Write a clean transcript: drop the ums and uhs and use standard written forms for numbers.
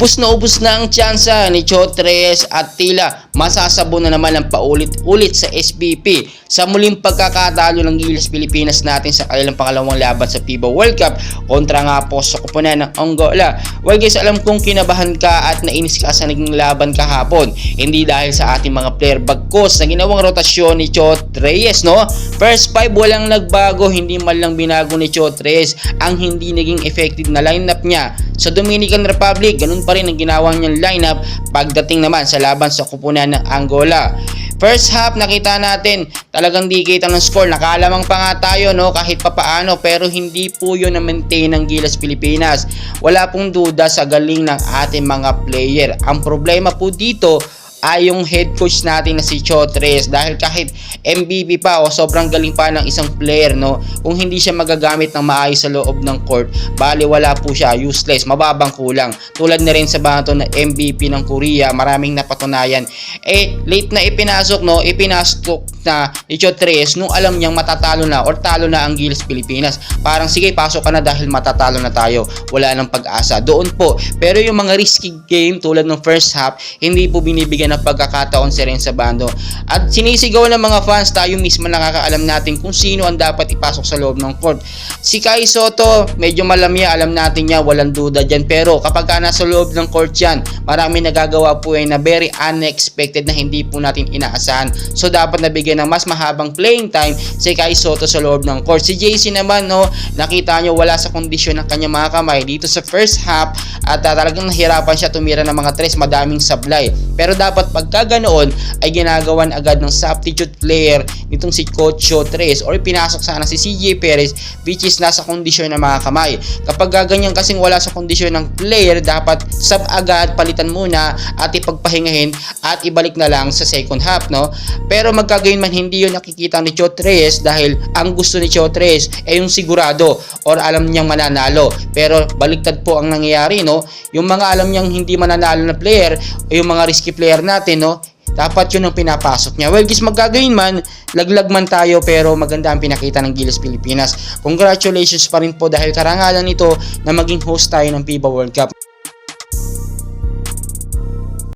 Ubus na ang tsansa ni Chot Reyes at tila masasabo na naman ang paulit-ulit sa SBP sa muling pagkakatalo ng Gilas Pilipinas natin sa kanilang pangalawang laban sa FIBA World Cup kontra nga po sa koponan ng Angola. Well guys, alam kong kinabahan ka at nainis ka sa naging laban kahapon. Hindi dahil sa ating mga player bagkos na ginawang rotasyon ni Chot Reyes, no? First 5 walang nagbago, hindi man lang binago ni Chot Reyes ang hindi naging effective na lineup niya sa Dominican Republic. Ganun pa rin ang ginawa niyang lineup pagdating naman sa laban sa koponan ng Angola. First half nakita natin talagang di kita ng score, nakalamang pa nga tayo, no, kahit papaano, pero hindi po yun na maintain ng Gilas Pilipinas. Wala pong duda sa galing ng ating mga player. Ang problema po dito ay yung head coach natin na si Chot Reyes, dahil kahit MVP pa o sobrang galing pa ng isang player, no, kung hindi siya magagamit ng maayos sa loob ng court, bali wala po siya, useless, mababang kulang. Tulad na rin sa bato na MVP ng Korea, maraming napatunayan. Late na ipinasok na ni Chot Reyes nung alam niyang matatalo na or talo na ang Gilas Pilipinas. Parang sige, pasok ka na dahil matatalo na tayo, wala nang pag-asa doon po. Pero yung mga risky game tulad ng first half, hindi po binibigyan ng pagkakataon si Renzo Bando. At sinisigaw ng mga fans, tayo mismo nakakaalam natin kung sino ang dapat ipasok sa loob ng court. Si Kai Sotto, medyo malamya, alam natin niya, walang duda dyan. Pero kapag ka nasa loob ng court yan, marami nagagawa po na very unexpected na hindi po natin inaasahan. So dapat nabigyan ng mas mahabang playing time si Kai Sotto sa loob ng court. Si JC naman, no, nakita nyo wala sa kondisyon ng kanyang mga kamay dito sa first half at talagang nahirapan siya tumira ng mga tres, madaming sablay. Pero dapat pagka ganoon ay ginagawan agad ng substitute player nitong si Coach Chot Reyes or pinasok sana si CJ Perez, which is nasa kondisyon ng mga kamay. Kapag gaganyan kasing wala sa kondisyon ng player, dapat sub agad, palitan muna at ipagpahingahin at ibalik na lang sa second half, no? Pero magkagayon man hindi yun nakikita ni Chot Reyes, dahil ang gusto ni Chot Reyes ay yung sigurado or alam niyang mananalo. Pero baliktad po ang nangyayari, no? Yung mga alam niyang hindi mananalo na player o yung mga risky player natin, no, dapat yun ang pinapasok niya. Well guys, magagawin man, laglag man tayo, pero maganda ang pinakita ng Gilas Pilipinas. Congratulations pa rin po dahil karangalan nito na maging host tayo ng FIBA World Cup.